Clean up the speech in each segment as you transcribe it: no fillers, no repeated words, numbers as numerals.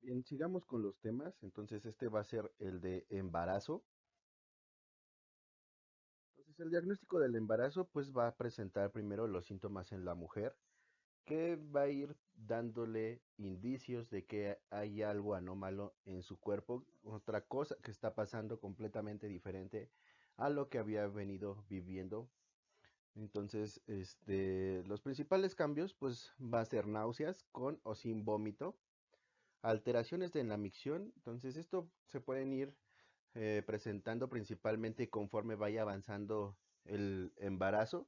Bien, sigamos con los temas. Entonces, este va a ser el de embarazo. Entonces, el diagnóstico del embarazo, pues va a presentar primero los síntomas en la mujer, que va a ir dándole indicios de que hay algo anómalo en su cuerpo, otra cosa que está pasando completamente diferente a lo que había venido viviendo. Entonces, los principales cambios, pues va a ser náuseas con o sin vómito, alteraciones en la micción. Entonces, esto se pueden ir presentando principalmente conforme vaya avanzando el embarazo,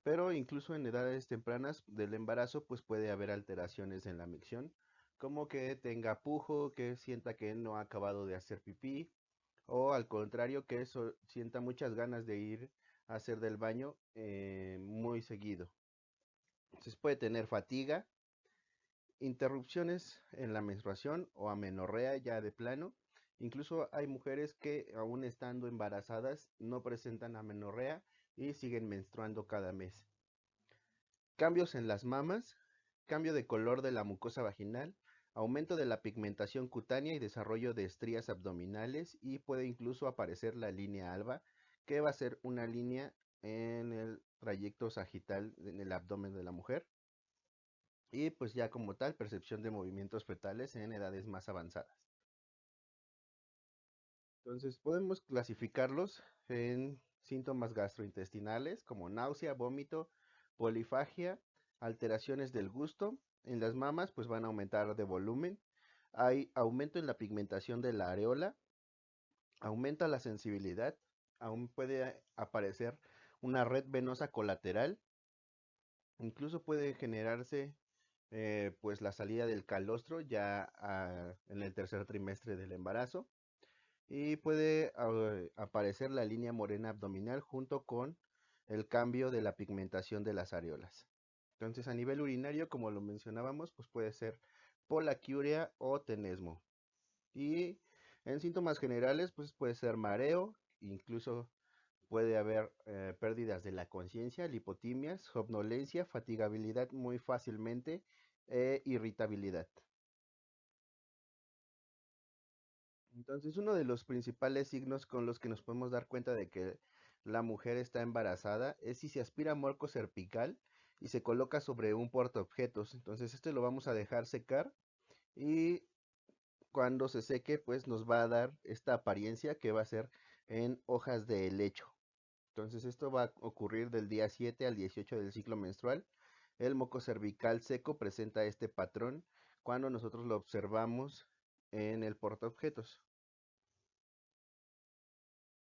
pero incluso en edades tempranas del embarazo pues puede haber alteraciones en la micción, como que tenga pujo, que sienta que no ha acabado de hacer pipí, o al contrario que eso sienta muchas ganas de ir a hacer del baño muy seguido. Entonces puede tener fatiga, interrupciones en la menstruación o amenorrea ya de plano. Incluso hay mujeres que aún estando embarazadas no presentan amenorrea y siguen menstruando cada mes. Cambios en las mamas, cambio de color de la mucosa vaginal, aumento de la pigmentación cutánea y desarrollo de estrías abdominales, y puede incluso aparecer la línea alba, que va a ser una línea en el trayecto sagital en el abdomen de la mujer. Y pues ya como tal, percepción de movimientos fetales en edades más avanzadas. Entonces podemos clasificarlos en síntomas gastrointestinales como náusea, vómito, polifagia, alteraciones del gusto. En las mamas pues van a aumentar de volumen. Hay aumento en la pigmentación de la areola, aumenta la sensibilidad, aún puede aparecer una red venosa colateral, incluso puede generarse pues la salida del calostro ya en el tercer trimestre del embarazo, y puede aparecer la línea morena abdominal junto con el cambio de la pigmentación de las areolas. Entonces a nivel urinario, como lo mencionábamos, pues puede ser polaquiuria o tenesmo. Y en síntomas generales, pues puede ser mareo, incluso puede haber pérdidas de la conciencia, lipotimias, somnolencia, fatigabilidad muy fácilmente e irritabilidad. Entonces, uno de los principales signos con los que nos podemos dar cuenta de que la mujer está embarazada es si se aspira moco cervical y se coloca sobre un portaobjetos. Entonces, este lo vamos a dejar secar, y cuando se seque, pues nos va a dar esta apariencia que va a ser en hojas de helecho. Entonces, esto va a ocurrir del día 7 al 18 del ciclo menstrual. El moco cervical seco presenta este patrón cuando nosotros lo observamos en el portaobjetos.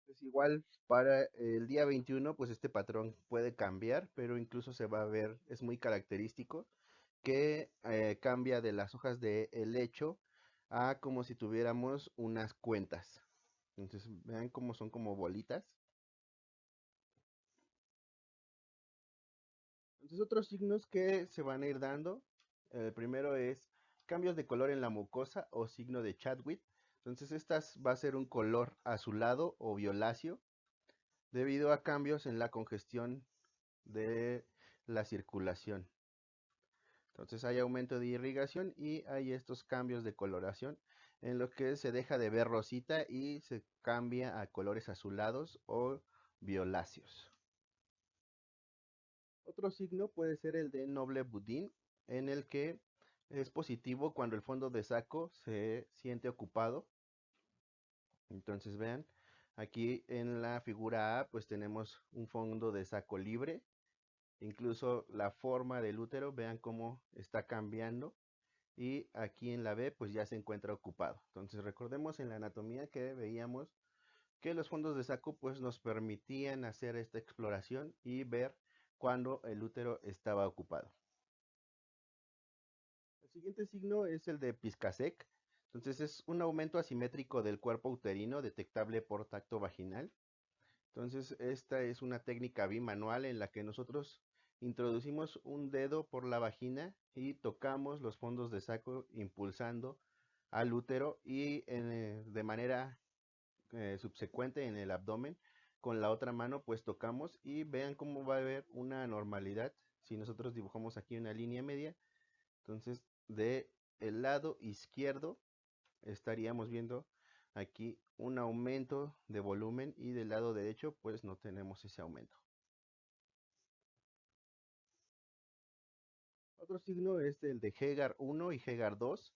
Pues igual para el día 21, pues este patrón puede cambiar, pero incluso se va a ver, es muy característico, que cambia de las hojas de helecho a como si tuviéramos unas cuentas. Entonces vean cómo son como bolitas. Entonces otros signos que se van a ir dando, el primero es cambios de color en la mucosa o signo de Chadwick. Entonces estas va a ser un color azulado o violáceo debido a cambios en la congestión de la circulación. Entonces hay aumento de irrigación y hay estos cambios de coloración en lo que se deja de ver rosita y se cambia a colores azulados o violáceos. Otro signo puede ser el de noble budín, en el que es positivo cuando el fondo de saco se siente ocupado. Entonces vean, aquí en la figura A pues tenemos un fondo de saco libre. Incluso la forma del útero, vean cómo está cambiando. Y aquí en la B, pues ya se encuentra ocupado. Entonces recordemos en la anatomía que veíamos que los fondos de saco pues nos permitían hacer esta exploración y ver cuando el útero estaba ocupado. El siguiente signo es el de Piscasec. Entonces es un aumento asimétrico del cuerpo uterino detectable por tacto vaginal. Entonces, esta es una técnica bimanual en la que nosotros introducimos un dedo por la vagina y tocamos los fondos de saco impulsando al útero, y de manera subsecuente en el abdomen con la otra mano pues tocamos, y vean cómo va a haber una normalidad si nosotros dibujamos aquí una línea media. Entonces, de el lado izquierdo estaríamos viendo aquí un aumento de volumen y del lado derecho pues no tenemos ese aumento. Otro signo es el de Hegar 1 y Hegar 2.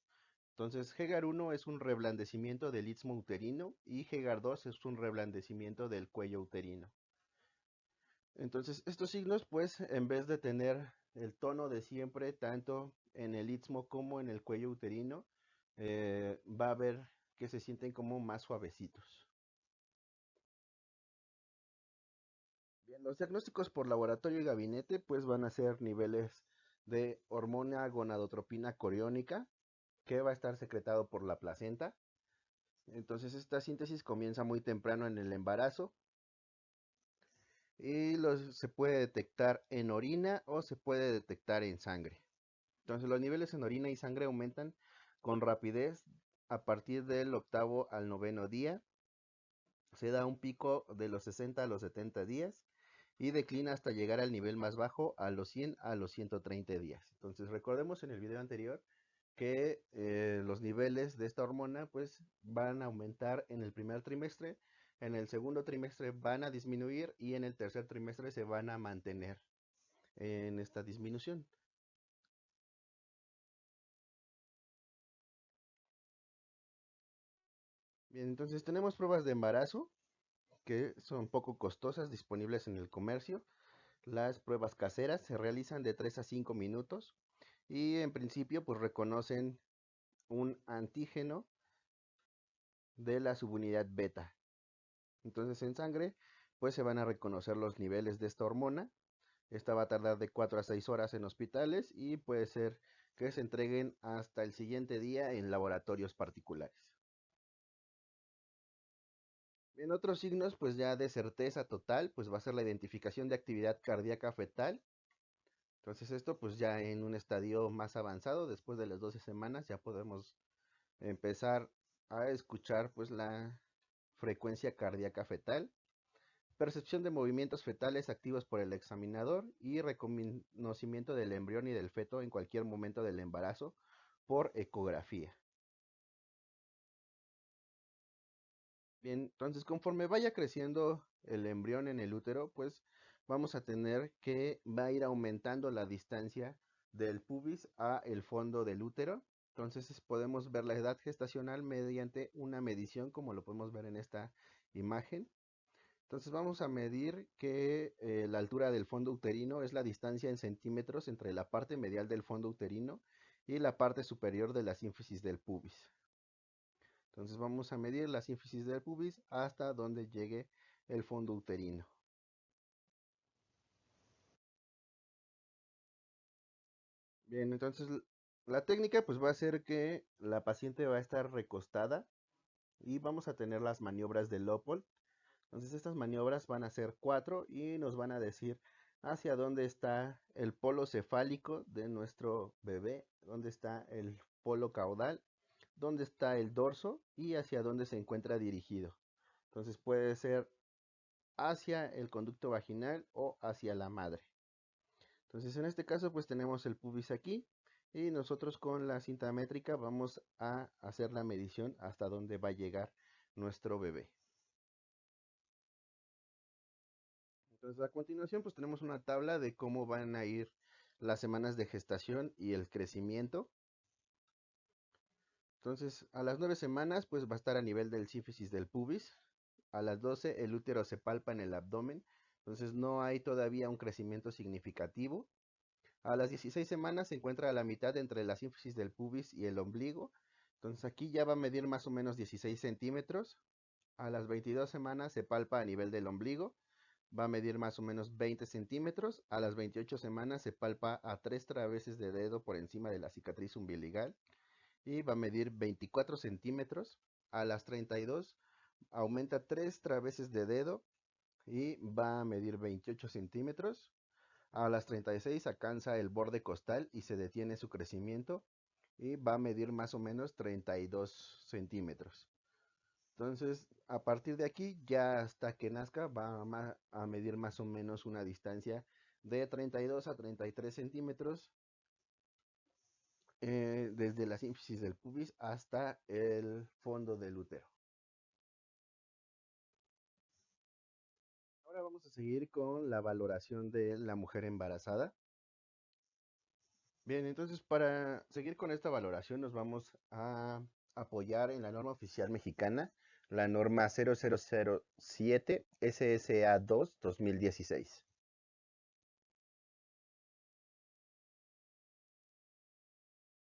Entonces, Hegar 1 es un reblandecimiento del istmo uterino y Hegar 2 es un reblandecimiento del cuello uterino. Entonces, estos signos, pues, en vez de tener el tono de siempre, tanto en el istmo como en el cuello uterino, va a ver que se sienten como más suavecitos. Bien, los diagnósticos por laboratorio y gabinete, pues, van a ser niveles de hormona gonadotropina coriónica, que va a estar secretado por la placenta. Entonces, esta síntesis comienza muy temprano en el embarazo y se puede detectar en orina o se puede detectar en sangre. Entonces los niveles en orina y sangre aumentan con rapidez a partir del octavo al noveno día. Se da un pico de los 60 a los 70 días y declina hasta llegar al nivel más bajo a los 100 a los 130 días. Entonces recordemos en el video anterior que los niveles de esta hormona pues van a aumentar en el primer trimestre, en el segundo trimestre van a disminuir y en el tercer trimestre se van a mantener en esta disminución. Bien, entonces tenemos pruebas de embarazo que son poco costosas, disponibles en el comercio. Las pruebas caseras se realizan de 3 a 5 minutos y en principio pues reconocen un antígeno de la subunidad beta. Entonces en sangre pues se van a reconocer los niveles de esta hormona. Esta va a tardar de 4 a 6 horas en hospitales y puede ser que se entreguen hasta el siguiente día en laboratorios particulares. En otros signos, pues ya de certeza total, pues va a ser la identificación de actividad cardíaca fetal. Entonces esto pues ya en un estadio más avanzado, después de las 12 semanas, ya podemos empezar a escuchar pues la frecuencia cardíaca fetal, percepción de movimientos fetales activos por el examinador y reconocimiento del embrión y del feto en cualquier momento del embarazo por ecografía. Bien, entonces conforme vaya creciendo el embrión en el útero, pues vamos a tener que va a ir aumentando la distancia del pubis a el fondo del útero. Entonces podemos ver la edad gestacional mediante una medición, como lo podemos ver en esta imagen. Entonces vamos a medir que la altura del fondo uterino es la distancia en centímetros entre la parte medial del fondo uterino y la parte superior de la sínfisis del pubis. Entonces vamos a medir la sínfisis del pubis hasta donde llegue el fondo uterino. Bien, entonces la técnica pues va a ser que la paciente va a estar recostada y vamos a tener las maniobras de Lopol. Entonces estas maniobras van a ser 4 y nos van a decir hacia dónde está el polo cefálico de nuestro bebé, dónde está el polo caudal, dónde está el dorso y hacia dónde se encuentra dirigido. Entonces puede ser hacia el conducto vaginal o hacia la madre. Entonces en este caso pues tenemos el pubis aquí y nosotros con la cinta métrica vamos a hacer la medición hasta dónde va a llegar nuestro bebé. Entonces a continuación pues tenemos una tabla de cómo van a ir las semanas de gestación y el crecimiento. Entonces a las 9 semanas pues va a estar a nivel del sínfisis del pubis. A las 12 el útero se palpa en el abdomen. Entonces no hay todavía un crecimiento significativo. A las 16 semanas se encuentra a la mitad entre la sínfisis del pubis y el ombligo. Entonces aquí ya va a medir más o menos 16 centímetros. A las 22 semanas se palpa a nivel del ombligo. Va a medir más o menos 20 centímetros. A las 28 semanas se palpa a 3 traveses de dedo por encima de la cicatriz umbilical. Y va a medir 24 centímetros. A las 32 aumenta 3 traveses de dedo y va a medir 28 centímetros. A las 36 alcanza el borde costal y se detiene su crecimiento y va a medir más o menos 32 centímetros. Entonces, a partir de aquí, ya hasta que nazca, va a medir más o menos una distancia de 32 a 33 centímetros desde la sínfisis del pubis hasta el fondo del útero. Ahora vamos a seguir con la valoración de la mujer embarazada. Bien, entonces para seguir con esta valoración nos vamos a apoyar en la norma oficial mexicana, la norma 0007 SSA2 2016.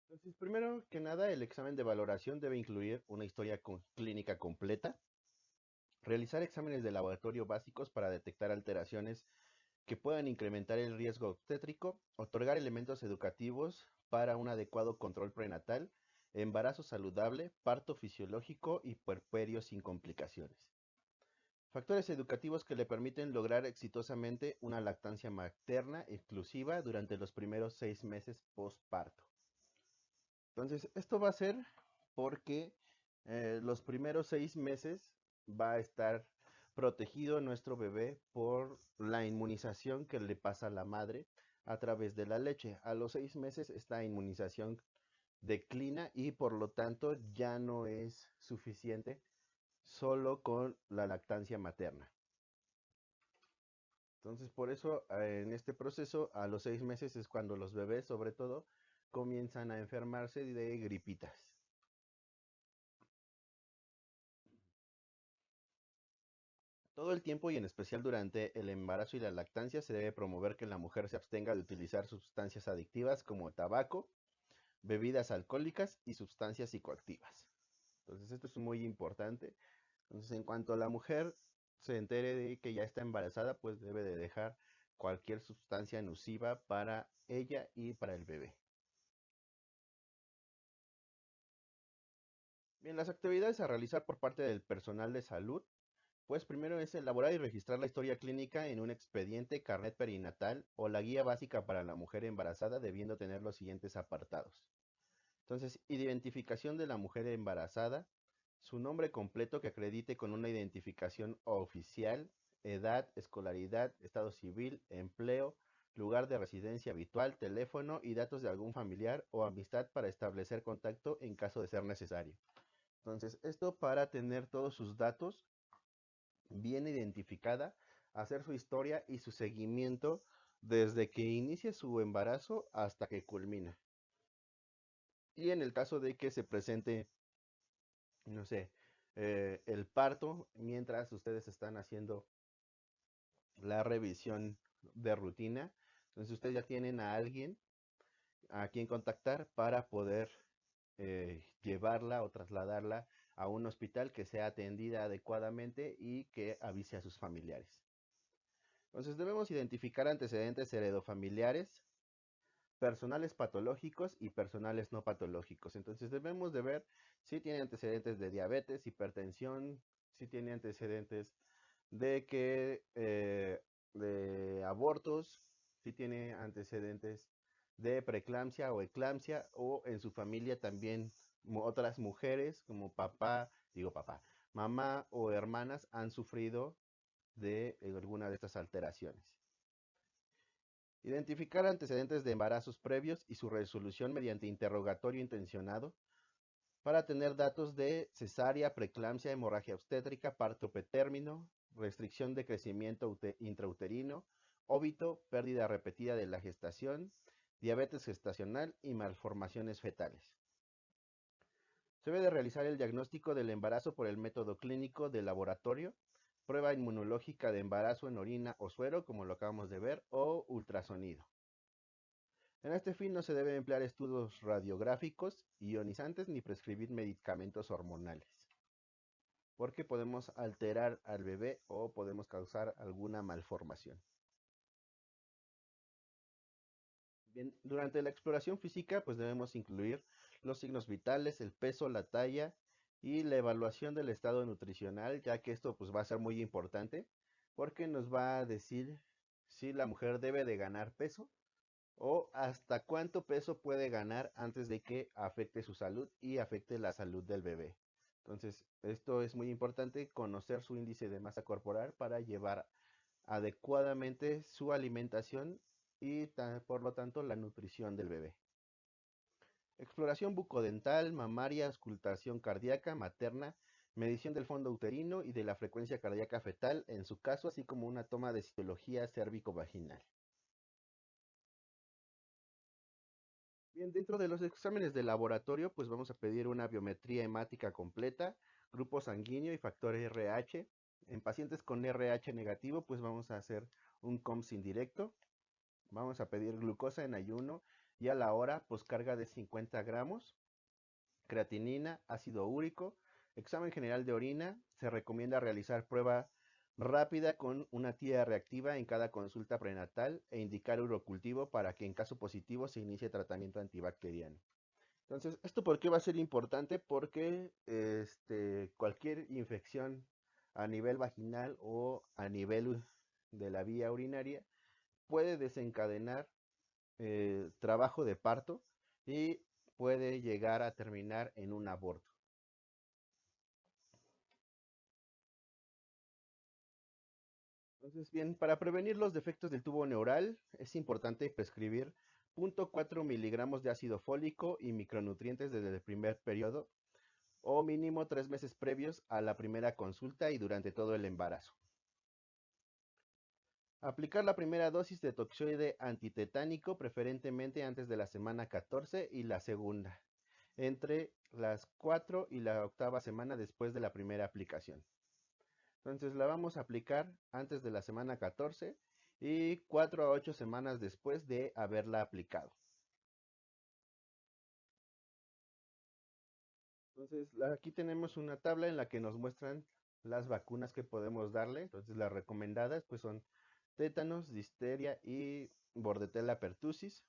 Entonces, primero que nada, el examen de valoración debe incluir una historia clínica completa, realizar exámenes de laboratorio básicos para detectar alteraciones que puedan incrementar el riesgo obstétrico, otorgar elementos educativos para un adecuado control prenatal, embarazo saludable, parto fisiológico y puerperio sin complicaciones. Factores educativos que le permiten lograr exitosamente una lactancia materna exclusiva durante los primeros 6 meses postparto. Entonces, esto va a ser porque los primeros 6 meses va a estar protegido nuestro bebé por la inmunización que le pasa a la madre a través de la leche. A los 6 meses esta inmunización declina y por lo tanto ya no es suficiente solo con la lactancia materna. Entonces por eso en este proceso a los 6 meses es cuando los bebés sobre todo comienzan a enfermarse de gripitas. Todo el tiempo y en especial durante el embarazo y la lactancia se debe promover que la mujer se abstenga de utilizar sustancias adictivas como tabaco, bebidas alcohólicas y sustancias psicoactivas. Entonces esto es muy importante. Entonces en cuanto la mujer se entere de que ya está embarazada, pues debe de dejar cualquier sustancia nociva para ella y para el bebé. Bien, las actividades a realizar por parte del personal de salud. Pues primero es elaborar y registrar la historia clínica en un expediente, carnet perinatal o la guía básica para la mujer embarazada, debiendo tener los siguientes apartados. Entonces, identificación de la mujer embarazada, su nombre completo que acredite con una identificación oficial, edad, escolaridad, estado civil, empleo, lugar de residencia habitual, teléfono y datos de algún familiar o amistad para establecer contacto en caso de ser necesario. Entonces, esto para tener todos sus datos bien identificada, hacer su historia y su seguimiento desde que inicia su embarazo hasta que culmina. Y en el caso de que se presente, no sé, el parto, mientras ustedes están haciendo la revisión de rutina, entonces ustedes ya tienen a alguien a quien contactar para poder llevarla o trasladarla a un hospital que sea atendida adecuadamente y que avise a sus familiares. Entonces debemos identificar antecedentes heredofamiliares, personales patológicos y personales no patológicos. Entonces debemos de ver si tiene antecedentes de diabetes, hipertensión, si tiene antecedentes de que de abortos, si tiene antecedentes de preeclampsia o eclampsia o en su familia también otras mujeres como mamá o hermanas han sufrido de alguna de estas alteraciones. Identificar antecedentes de embarazos previos y su resolución mediante interrogatorio intencionado para tener datos de cesárea, preeclampsia, hemorragia obstétrica, parto pretérmino, restricción de crecimiento intrauterino, óbito, pérdida repetida de la gestación, diabetes gestacional y malformaciones fetales. Se debe de realizar el diagnóstico del embarazo por el método clínico de laboratorio, prueba inmunológica de embarazo en orina o suero, como lo acabamos de ver, o ultrasonido. En este fin no se debe emplear estudios radiográficos, ionizantes ni prescribir medicamentos hormonales, porque podemos alterar al bebé o podemos causar alguna malformación. Bien, durante la exploración física, pues debemos incluir los signos vitales, el peso, la talla y la evaluación del estado nutricional, ya que esto pues va a ser muy importante porque nos va a decir si la mujer debe de ganar peso o hasta cuánto peso puede ganar antes de que afecte su salud y afecte la salud del bebé. Entonces, esto es muy importante, conocer su índice de masa corporal para llevar adecuadamente su alimentación y por lo tanto la nutrición del bebé. Exploración bucodental, mamaria, auscultación cardíaca materna, medición del fondo uterino y de la frecuencia cardíaca fetal en su caso, así como una toma de citología cérvico-vaginal. Bien, dentro de los exámenes de laboratorio, pues vamos a pedir una biometría hemática completa, grupo sanguíneo y factor RH. En pacientes con RH negativo, pues vamos a hacer un COMS indirecto. Vamos a pedir glucosa en ayuno y a la hora, pues carga de 50 gramos, creatinina, ácido úrico, examen general de orina. Se recomienda realizar prueba rápida con una tía reactiva en cada consulta prenatal e indicar urocultivo para que en caso positivo se inicie tratamiento antibacteriano. Entonces, ¿esto por qué va a ser importante? Porque cualquier infección a nivel vaginal o a nivel de la vía urinaria puede desencadenar trabajo de parto y puede llegar a terminar en un aborto. Entonces, bien, para prevenir los defectos del tubo neural es importante prescribir 0.4 miligramos de ácido fólico y micronutrientes desde el primer periodo o mínimo 3 meses previos a la primera consulta y durante todo el embarazo. Aplicar la primera dosis de toxoide antitetánico, preferentemente antes de la semana 14 y la segunda, entre las 4 y la octava semana después de la primera aplicación. Entonces la vamos a aplicar antes de la semana 14 y 4 a 8 semanas después de haberla aplicado. Entonces aquí tenemos una tabla en la que nos muestran las vacunas que podemos darle. Entonces las recomendadas pues son tétanos, difteria y bordetella pertussis,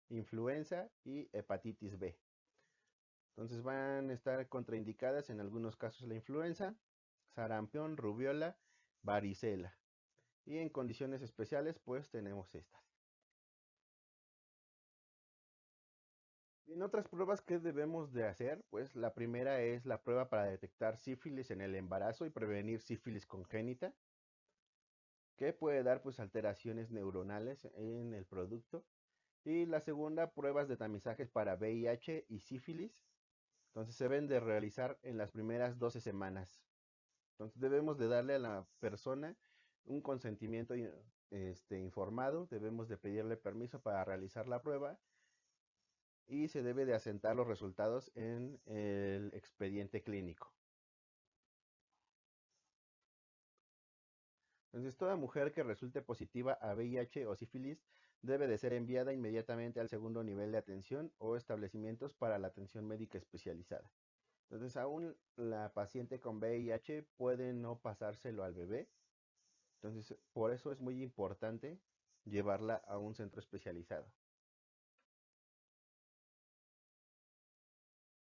influenza y hepatitis B. Entonces van a estar contraindicadas en algunos casos la influenza, sarampión, rubiola, varicela. Y en condiciones especiales pues tenemos estas. En otras pruebas que debemos de hacer, pues la primera es la prueba para detectar sífilis en el embarazo y prevenir sífilis congénita, que puede dar pues alteraciones neuronales en el producto. Y la segunda, pruebas de tamizajes para VIH y sífilis. Entonces se deben de realizar en las primeras 12 semanas. Entonces debemos de darle a la persona un consentimiento informado, debemos de pedirle permiso para realizar la prueba y se debe de asentar los resultados en el expediente clínico. Entonces, toda mujer que resulte positiva a VIH o sífilis debe de ser enviada inmediatamente al segundo nivel de atención o establecimientos para la atención médica especializada. Entonces, aún la paciente con VIH puede no pasárselo al bebé. Entonces, por eso es muy importante llevarla a un centro especializado.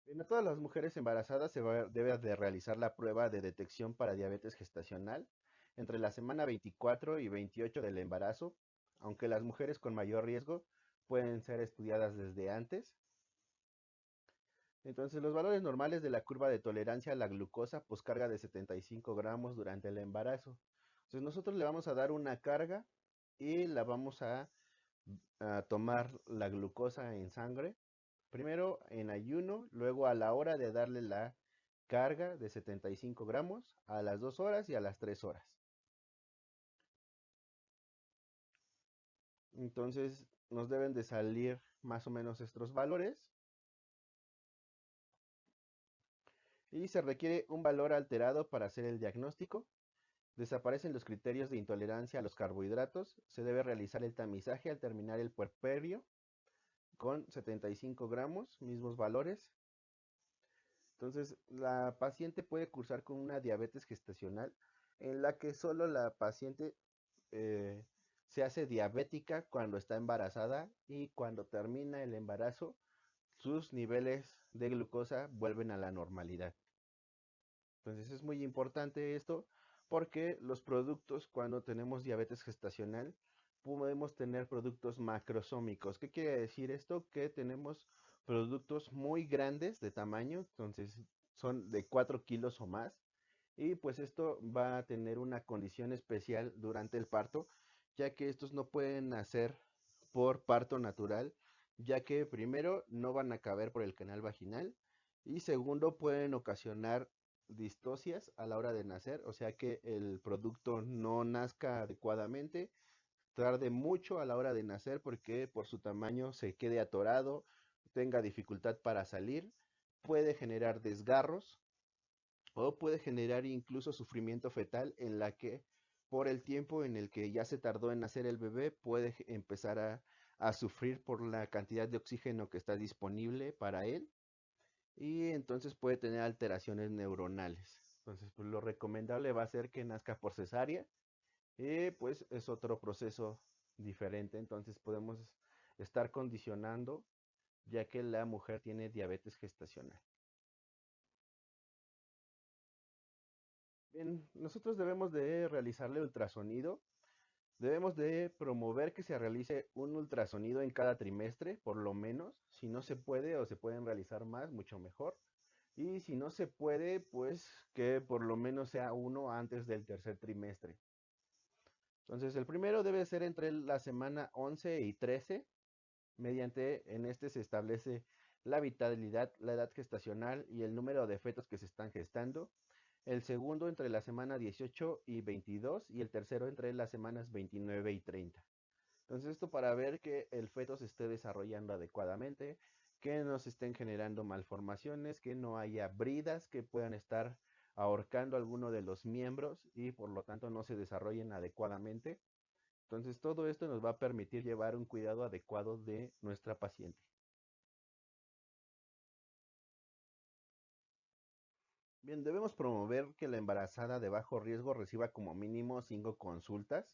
En todas las mujeres embarazadas debe de realizar la prueba de detección para diabetes gestacional entre la semana 24 y 28 del embarazo, aunque las mujeres con mayor riesgo pueden ser estudiadas desde antes. Entonces, los valores normales de la curva de tolerancia a la glucosa, pues carga de 75 gramos durante el embarazo. Entonces, nosotros le vamos a dar una carga y la vamos a tomar la glucosa en sangre. Primero en ayuno, luego a la hora de darle la carga de 75 gramos, a las 2 horas y a las 3 horas. Entonces nos deben de salir más o menos estos valores y se requiere un valor alterado para hacer el diagnóstico. Desaparecen los criterios de intolerancia a los carbohidratos. Se debe realizar el tamizaje al terminar el puerperio con 75 gramos, mismos valores. Entonces, la paciente puede cursar con una diabetes gestacional en la que solo la paciente eh, se hace diabética cuando está embarazada y cuando termina el embarazo, sus niveles de glucosa vuelven a la normalidad. Entonces, es muy importante esto porque los productos, cuando tenemos diabetes gestacional, podemos tener productos macrosómicos. ¿Qué quiere decir esto? Que tenemos productos muy grandes de tamaño, entonces son de 4 kilos o más, y pues esto va a tener una condición especial durante el parto, ya que estos no pueden nacer por parto natural, ya que primero no van a caber por el canal vaginal y segundo pueden ocasionar distocias a la hora de nacer, o sea que el producto no nazca adecuadamente, tarde mucho a la hora de nacer porque por su tamaño se quede atorado, tenga dificultad para salir, puede generar desgarros o puede generar incluso sufrimiento fetal en la que por el tiempo en el que ya se tardó en nacer el bebé puede empezar a sufrir por la cantidad de oxígeno que está disponible para él y entonces puede tener alteraciones neuronales. Entonces, pues lo recomendable va a ser que nazca por cesárea y pues es otro proceso diferente. Entonces podemos estar condicionando ya que la mujer tiene diabetes gestacional. Bien, nosotros debemos de realizarle ultrasonido. Debemos de promover que se realice un ultrasonido en cada trimestre, por lo menos. Si no se puede o se pueden realizar más, mucho mejor. Y si no se puede, pues que por lo menos sea uno antes del tercer trimestre. Entonces, el primero debe ser entre la semana 11 y 13. En este se establece la vitalidad, la edad gestacional y el número de fetos que se están gestando. El segundo entre la semana 18 y 22 y el tercero entre las semanas 29 y 30. Entonces esto para ver que el feto se esté desarrollando adecuadamente, que no se estén generando malformaciones, que no haya bridas que puedan estar ahorcando alguno de los miembros y por lo tanto no se desarrollen adecuadamente. Entonces todo esto nos va a permitir llevar un cuidado adecuado de nuestra paciente. Bien, debemos promover que la embarazada de bajo riesgo reciba como mínimo 5 consultas.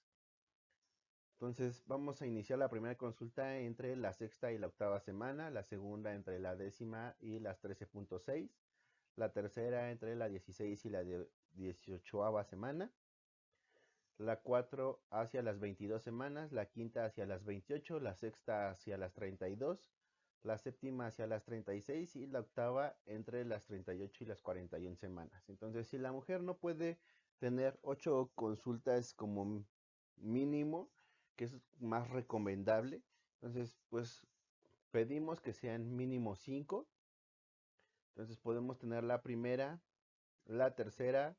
Entonces vamos a iniciar la primera consulta entre la sexta y la octava semana, la segunda entre la décima y las 13.6, la tercera entre la 16 y la 18ª semana, la 4 hacia las 22 semanas, la quinta hacia las 28, la sexta hacia las 32, la séptima hacia las 36 y la octava entre las 38 y las 41 semanas. Entonces, si la mujer no puede tener 8 consultas como mínimo, que es más recomendable, entonces pues pedimos que sean mínimo 5. Entonces podemos tener la primera, la tercera,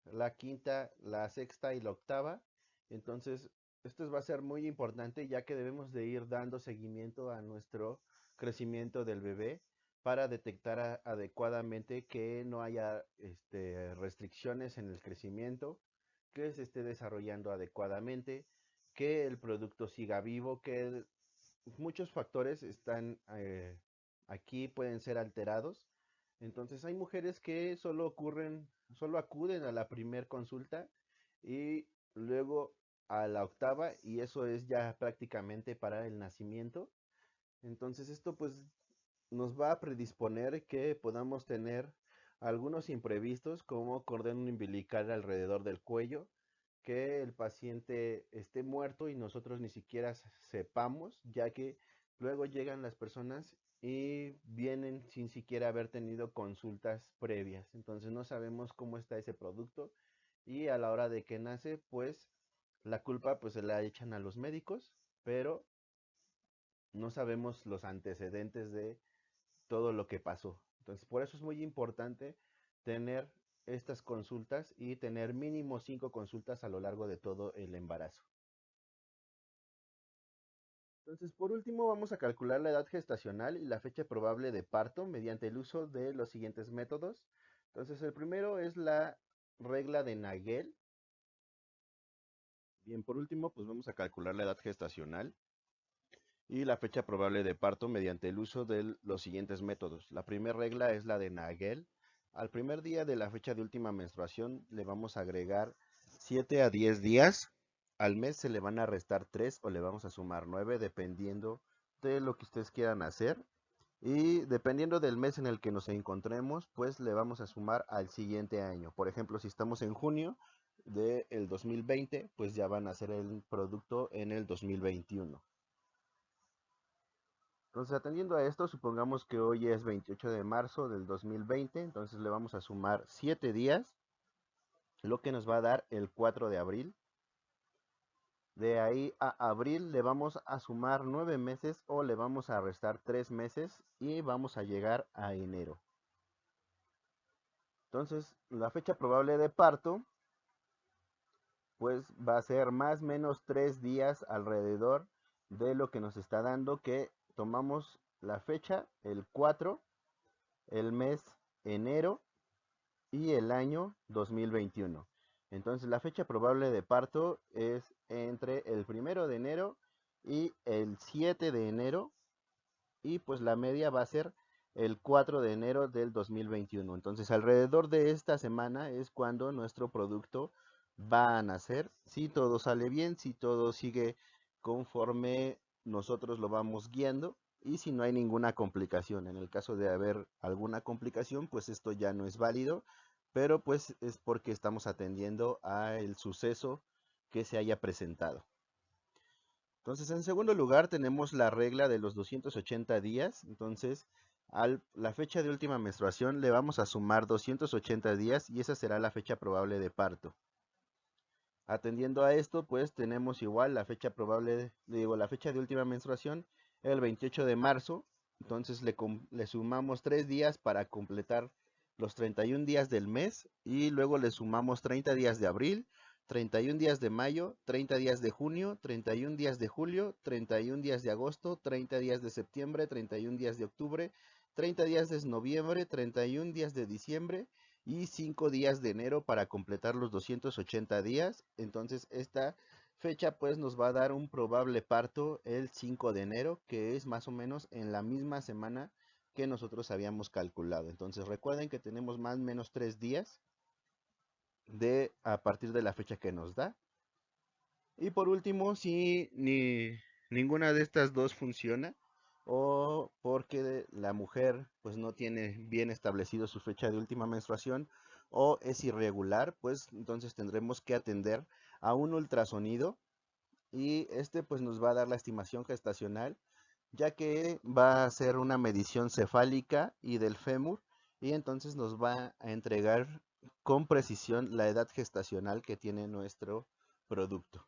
la quinta, la sexta y la octava. Entonces, esto va a ser muy importante ya que debemos de ir dando seguimiento a nuestro crecimiento del bebé para detectar adecuadamente que no haya restricciones en el crecimiento, que se esté desarrollando adecuadamente, que el producto siga vivo, que muchos factores están aquí, pueden ser alterados. Entonces hay mujeres que solo acuden a la primer consulta y luego a la octava y eso es ya prácticamente para el nacimiento. Entonces esto pues nos va a predisponer que podamos tener algunos imprevistos como cordón umbilical alrededor del cuello, que el paciente esté muerto y nosotros ni siquiera sepamos, ya que luego llegan las personas y vienen sin siquiera haber tenido consultas previas. Entonces no sabemos cómo está ese producto y a la hora de que nace, pues la culpa pues se la echan a los médicos, pero no sabemos los antecedentes de todo lo que pasó. Entonces, por eso es muy importante tener estas consultas y tener mínimo 5 consultas a lo largo de todo el embarazo. Entonces, por último, vamos a calcular la edad gestacional y la fecha probable de parto mediante el uso de los siguientes métodos. Entonces, el primero es la regla de Nagel. Bien, por último, pues vamos a calcular la edad gestacional y la fecha probable de parto mediante el uso de los siguientes métodos. La primera regla es la de Nagel. Al primer día de la fecha de última menstruación le vamos a agregar 7 a 10 días. Al mes se le van a restar 3 o le vamos a sumar 9 dependiendo de lo que ustedes quieran hacer. Y dependiendo del mes en el que nos encontremos, pues le vamos a sumar al siguiente año. Por ejemplo, si estamos en junio del 2020, pues ya van a ser el producto en el 2021. Entonces, atendiendo a esto, supongamos que hoy es 28 de marzo del 2020, entonces le vamos a sumar 7 días, lo que nos va a dar el 4 de abril. De ahí a abril le vamos a sumar 9 meses o le vamos a restar 3 meses y vamos a llegar a enero. Entonces, la fecha probable de parto, pues va a ser más o menos 3 días alrededor de lo que nos está dando que tomamos la fecha, el 4, el mes enero y el año 2021. Entonces la fecha probable de parto es entre el 1 de enero y el 7 de enero y pues la media va a ser el 4 de enero del 2021. Entonces alrededor de esta semana es cuando nuestro producto va a nacer. Si todo sale bien, si todo sigue conforme nosotros lo vamos guiando y si no hay ninguna complicación. En el caso de haber alguna complicación, pues esto ya no es válido, pero pues es porque estamos atendiendo a el suceso que se haya presentado. Entonces, en segundo lugar, tenemos la regla de los 280 días. Entonces, a la fecha de última menstruación le vamos a sumar 280 días y esa será la fecha probable de parto. Atendiendo a esto, pues tenemos igual la fecha probable, digo, la fecha de última menstruación, el 28 de marzo. Entonces le sumamos 3 días para completar los 31 días del mes y luego le sumamos 30 días de abril, 31 días de mayo, 30 días de junio, 31 días de julio, 31 días de agosto, 30 días de septiembre, 31 días de octubre, 30 días de noviembre, 31 días de diciembre y 5 días de enero para completar los 280 días. Entonces esta fecha pues nos va a dar un probable parto el 5 de enero, que es más o menos en la misma semana que nosotros habíamos calculado. Entonces recuerden que tenemos más o menos 3 días de a partir de la fecha que nos da. Y por último, si ninguna de estas dos funciona o porque la mujer pues no tiene bien establecido su fecha de última menstruación o es irregular, pues entonces tendremos que atender a un ultrasonido y este pues nos va a dar la estimación gestacional, ya que va a ser una medición cefálica y del fémur y entonces nos va a entregar con precisión la edad gestacional que tiene nuestro producto.